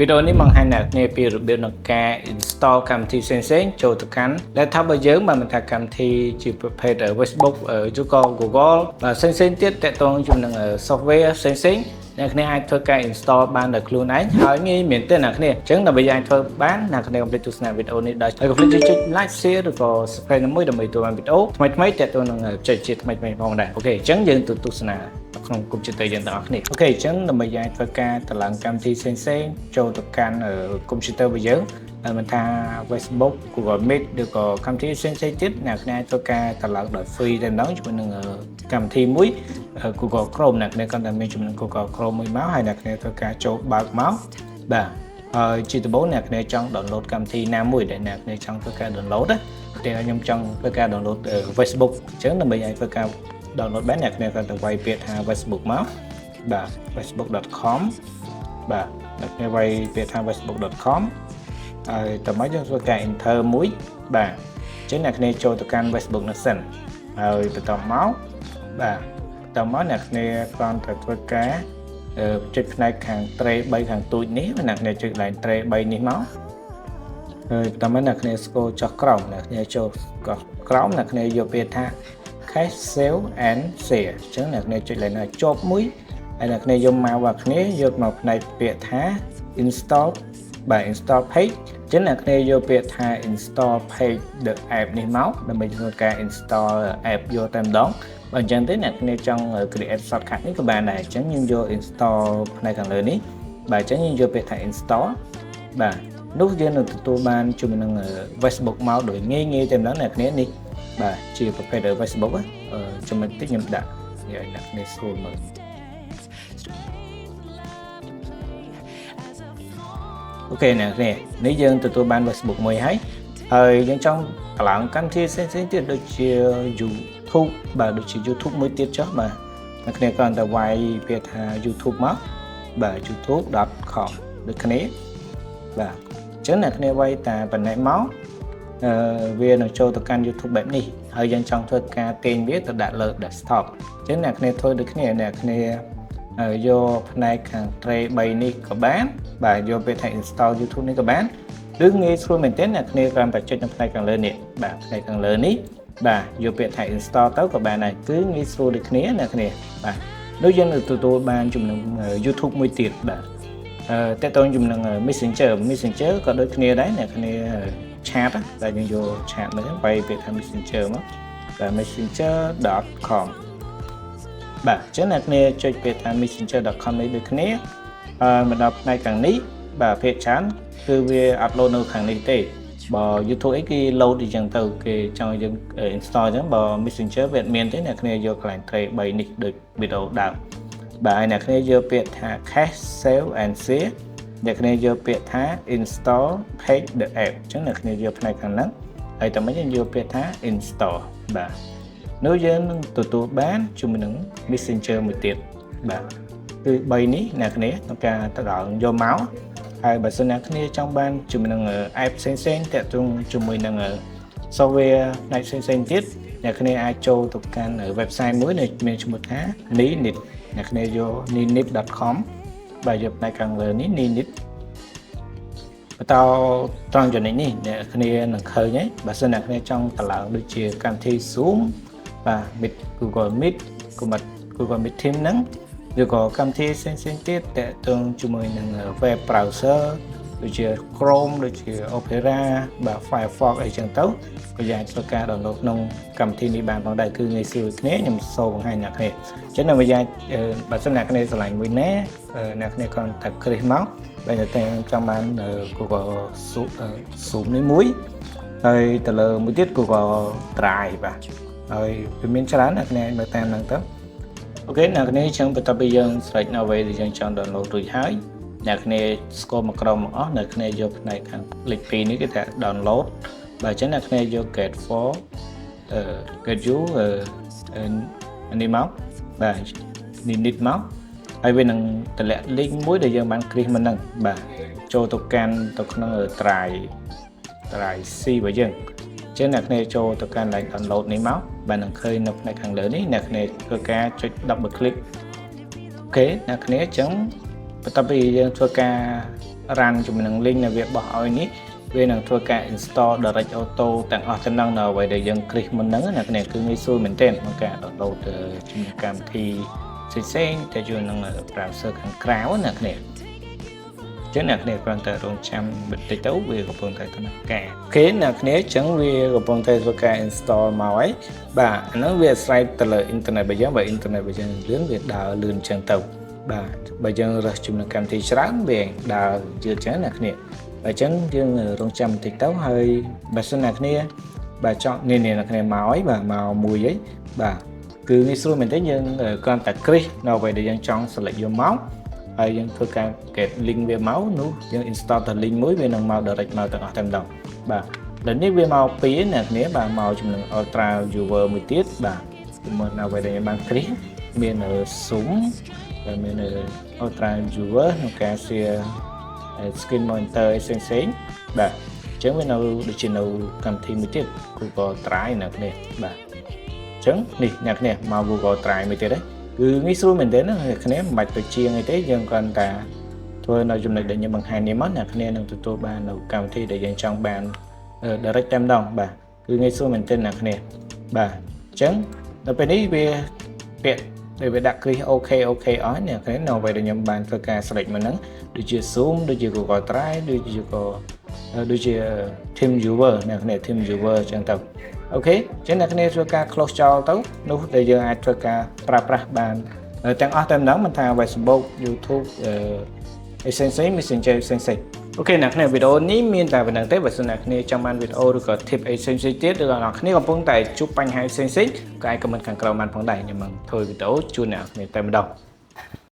Videoនេះបង្ហាញអ្នកពីរបៀបនៃការ install កម្មវិធីផ្សេងៗចូលទៅកាន់ laptop របស់យើងបើមិនថាកម្មវិធីជាប្រភេទ Facebook ឬក៏ Google បាទផ្សេងៗទៀតទាក់ទងជាមួយនឹង software ផ្សេងៗអ្នកគ្នាអាចធ្វើការ install បានដោយខ្លួនឯងហើយងាយមែនទេអ្នកគ្នាអញ្ចឹងដើម្បីអាចធ្វើបានអ្នកគ្នាកុំភ្លេចទស្សនាវីដេអូនេះដោយកុំភ្លេចចុច like share ឬក៏ subscribe ដើម្បីទទួលបានវីដេអូថ្មីៗទាក់ទងនឹងបច្ចេកវិទ្យាថ្មីៗផងដែរអូខេអញ្ចឹងយើងទៅទស្សនាក្នុងកុំព្យូទ័រយើងទាំងអស់គ្នាអូខេអញ្ចឹងដើម្បីយើងធ្វើការតម្លើងកម្មវិធីផ្សេងៗចូលទៅកាន់កុំព្យូទ័ររបស់យើងមិនថា Facebook Google Meet ឬក៏កម្មវិធីផ្សេងៗទៀតអ្នកគ្នាធ្វើការតម្លើងដោយ free តែម្ដងជាមួយនឹងកម្មវិធីមួយ Google Chrome អ្នកគ្នាគាត់តែមានជាមួយនឹង Google Chrome មួយមកហើយអ្នកគ្នាធ្វើការចូលបើកមកបាទហើយជាដំបូងអ្នកគ្នាចង់ download កម្មវិធីណាមួយដែលអ្នកគ្នាចង់ធ្វើការ download ណាតែខ្ញុំចង់ធ្វើការ download Facebook អញ្ចឹងដើម្បីឲ្យធ្វើការ download បានអ្នកគ្នាគាត់ទៅវាយពាក្យថា Facebook មកបាទ facebook.com បាទអ្នកគ្នាវាយពាក្យថា facebook.com ហើយតើមកយើងធ្វើការ enter មួយបាទអញ្ចឹងអ្នកគ្នាចូលទៅកាន់ Facebook នោះសិនហើយបន្តមកបាទបន្តមកអ្នកគ្នាគ្រាន់តែធ្វើការចុចផ្នែកខាង tray 3ខាងទូចនេះអ្នកគ្នាចុច line tray 3នេះមកហើយបន្តមកអ្នកគ្នាស្គរចុះក្រោមអ្នកគ្នាចូលក្រោមអ្នកគ្នាយកពាក្យថា cache save and share អញ្ចឹងអ្នកគ្នាចុច line ណាជាប់មួយហើយអ្នកគ្នាយកមករបស់គ្នាយកមកផ្នែកពាក្យថា install បាទ install page អញ្ចឹងអ្នកគ្នាយកពាក្យថា install page the app នេះមកដើម្បីធ្វើការ install app យកតែម្ដងបើអញ្ចឹងទេអ្នកគ្នាចង់ create shortcut នេះក៏បានដែរអញ្ចឹងយើងយក install ផ្នែកខាងលើនេះបាទអញ្ចឹងយើងយកពាក្យថា install បាទនោះយើងនឹងទទួលបានជាមួយនឹង Facebook មកដោយងាយៗតែម្ដងអ្នកគ្នានេះបាទជាប្រភេទ Facebook ចំណុចតិចខ្ញុំដាក់ឲ្យអ្នកគ្នាស្រួលមើលអូខេអ្នកនេះយើងទទួលបាន Facebook មួយហើយយើងចង់តម្លើងកម្មវិធីផ្សេងៗទៀតដូចជា YouTube បាទដូចជា YouTube មួយទៀតចុះបាទអ្នកគ្នាគ្រាន់តែវាយពាក្យថា YouTube មកបាទ youtube.com ដូចគ្នាបាទអញ្ចឹងអ្នកគ្នាវាយតែប៉ុណ្ណេះមកវានឹងចូលទៅកាន់ YouTube បែបនេះហើយយើងចង់ធ្វើការទាញវាទៅដាក់លើ desktop អញ្ចឹងអ្នកគ្នាធ្វើដូចគ្នាអ្នកគ្នាយកផ្នែកខាង tray 3នេះក៏បានបាទយកពេលថា install YouTube នេះក៏បានឬងាយស្រួលមែនទែនអ្នកគ្នាគ្រាន់តែចុចនៅផ្នែកខាងលើនេះបាទផ្នែកខាងលើនេះបាទយកពាក្យថា install ទៅក៏បានដែរគឺងាយស្រួលដូចគ្នាអ្នកគ្នាបាទដូចយើងនឹងទទួលបានជាមួយនឹង YouTube មួយទៀតបាទតើតើជាមួយនឹង Messenger ក៏ដូចគ្នាដែរអ្នកគ្នា chat តែយើងយក chat នេះទៅពាក្យថា Messenger មកបាទ messenger.com បាទអញ្ចឹងអ្នកគ្នាចុចពាក្យថា messenger.com នេះដូចគ្នាមកដល់ផ្នែកខាងនេះបាទភាគច្រើនគឺវា upload នៅខាងនេះទេបើ YouTube អីគេ load អញ្ចឹងទៅគេចង់ឲ្យយើង install អញ្ចឹងបើ Messenger វាអត់មានទេអ្នកគ្នាយកកន្លែង tray 3នេះដូចវីដេអូដើមបាទហើយអ្នកគ្នាយកពាក្យថា cache save and share អ្នកគ្នាយកពាក្យថា install page the app អញ្ចឹងអ្នកគ្នាយកផ្នែកខាងហ្នឹងហើយតើមិនយើងយកពាក្យថា install បាទនោះយើងនឹងទទួលបានជាមួយនឹង Messenger មួយទៀតបាទគឺ3នេះអ្នកគ្នាក្នុងការតម្លើងយកមកហើយបើសិនអ្នកគ្នាចង់បានជាមួយនឹង app ផ្សេងៗតាក់ទងជាមួយនឹង software ផ្នែកផ្សេងៗទៀតអ្នកគ្នាអាចចូលទៅកាន់ website មួយដែលមានឈ្មោះថា Ninit អ្នកគ្នាយក ninit.com បាទយកផ្នែកខាងលើនេះ Ninit បន្តត្រង់ចំណុចនេះអ្នកគ្នានឹងឃើញហើយបើសិនអ្នកគ្នាចង់តម្លើងដូចជាកម្មវិធី Zoom បាទ Google Meet Google Meet Team ហ្នឹងឬក៏កម្មវិធីផ្សេងៗទៀតតើតើជាមួយនឹង web browser ដូចជា Chrome ដូចជា Opera បាទ Firefox អីចឹងទៅក៏យើងអាចធ្វើការ download ក្នុងកម្មវិធីនេះបានផងដែរគឺងាយស្រួលគ្នាខ្ញុំសូមបង្ហាញអ្នកគ្នាអញ្ចឹងដើម្បីយើងបើសិនអ្នកគ្នាឆ្លាញ់មួយណាអ្នកគ្នាគ្រាន់តែគ្រីសមកបើតែចង់បាន Google Zoom នេះមួយហើយទៅលើមួយទៀត Google Drive បាទហើយវាមានច្រើនអ្នកគ្នាមើលតាមហ្នឹងទៅអូខេអ្នកគ្នាចឹងបន្ទាប់ពីយើងស្រេចនៅអ្វីដែលយើងចង់ download រួចហើយអ្នកគ្នាស្គាល់មកក្រុមមកអស់អ្នកគ្នាយកផ្នែកខាងលេខ2នេះគេថា download បើអញ្ចឹងអ្នកគ្នាយក get you នេះមកបាទ Ninit មកហើយវានឹងតម្លាក់ link មួយដែលយើងបានគ្រីសមុនហ្នឹងបាទចូលទៅកាន់ទៅក្នុង drive C របស់យើងអញ្ចឹងអ្នកគ្នាចូលទៅកាន់ link download នេះមកបាទនឹងឃើញនៅផ្នែកខាងលើនេះអ្នកគ្នាធ្វើការចុច double click អូខេអ្នកគ្នាអញ្ចឹងបន្ទាប់ពីយើងធ្វើការ run ជំនឹង link នៅវាបោះឲ្យនេះវានឹងធ្វើការ install direct auto ទាំងអស់ទាំងនោះនៅអ្វីដែលយើង click មុនហ្នឹងណាគ្នាគឺងាយស្រួលមែនទែនក្នុងការ download ជំនួសកម្មវិធីផ្សេងៗតែជួយនឹង browser ខាងក្រៅណាគ្នាចឹងអ្នកគ្នាគ្រាន់តែរងចាំបន្តិចទៅវាកំពុងតែដំណើរការអូខេអ្នកគ្នាចឹងវាកំពុងតែធ្វើការ install មកហើយបាទអាហ្នឹងវាអាស្រ័យទៅលើ internet របស់យើងបើ internet របស់យើងលឿនវាដើរលឿនចឹងទៅបាទបើយើងរើសជំនួសកម្មវិធីច្រើនវាដើរយឺតចឹងអ្នកគ្នាបើចឹងយើងរងចាំបន្តិចទៅហើយបើសិនអ្នកគ្នាបាទចង់នេះអ្នកគ្នាមកហើយបាទមកមួយហើយបាទគឺងាយស្រួលមែនទេយើងគ្រាន់តែ click នៅអ្វីដែលយើងចង់ select យកមកហើយយើងធ្វើការ get link វាមកនោះយើង install ទៅ link មួយវានឹងមក direct មកទាំងអស់តែម្ដងបាទឥឡូវនេះវាមកពីរអ្នកគ្នាបាទមកជំនឹង ultra viewer មួយទៀតបាទមើលអ្វីដែលយើងបាន click មាន zoom ហើយមាន ultra viewer ក្នុងការ share screen monitor ផ្សេងៗបាទអញ្ចឹងវានៅដូចជានៅកម្មវិធីមួយទៀត Google Drive អ្នកគ្នាបាទអញ្ចឹងនេះអ្នកគ្នាមក Google Drive មួយទៀតហ្នឹងគឺងាយស្រួលមែនទេណាអ្នកគ្នាមិនបាច់ទៅជាងអីទេយើងគ្រាន់តែធ្វើនៅចំណុចដែលយើងបង្ហាញនេះមកអ្នកគ្នានឹងទទួលបាននៅកម្មវិធីដែលយើងចង់បាន direct តែម្ដងបាទគឺងាយស្រួលមែនទេអ្នកគ្នាបាទអញ្ចឹងដល់ពេលនេះវាពាក់ដែលវាដាក់ click OK អស់អ្នកគ្នានៅអ្វីដែលខ្ញុំបានធ្វើការ select មកហ្នឹងដូចជា Zoom ដូចជា Google Drive ដូចជា Team Viewer អ្នកគ្នា Team Viewer អញ្ចឹងទៅអូខេអញ្ចឹងអ្នកគ្នាធ្វើការ close ចោលទៅនោះដែលយើងអាចធ្វើការប្រើប្រាស់បានទាំងអស់តែម្ដងមិនថា Facebook YouTube Essential Messenger Essential អូខេអ្នកគ្នាវីដេអូនេះមានតែប៉ុណ្្នឹងទេបើសិនអ្នកគ្នាចង់បានវីដេអូឬក៏ tip Essential ទៀតឬក៏អ្នកគ្នាកំពុងតែជួបបញ្ហាផ្សេងៗក៏អាច comment ខាងក្រោមបានផងដែរខ្ញុំនឹងធ្វើវីដេអូជូនអ្នកគ្នាតែម្ដង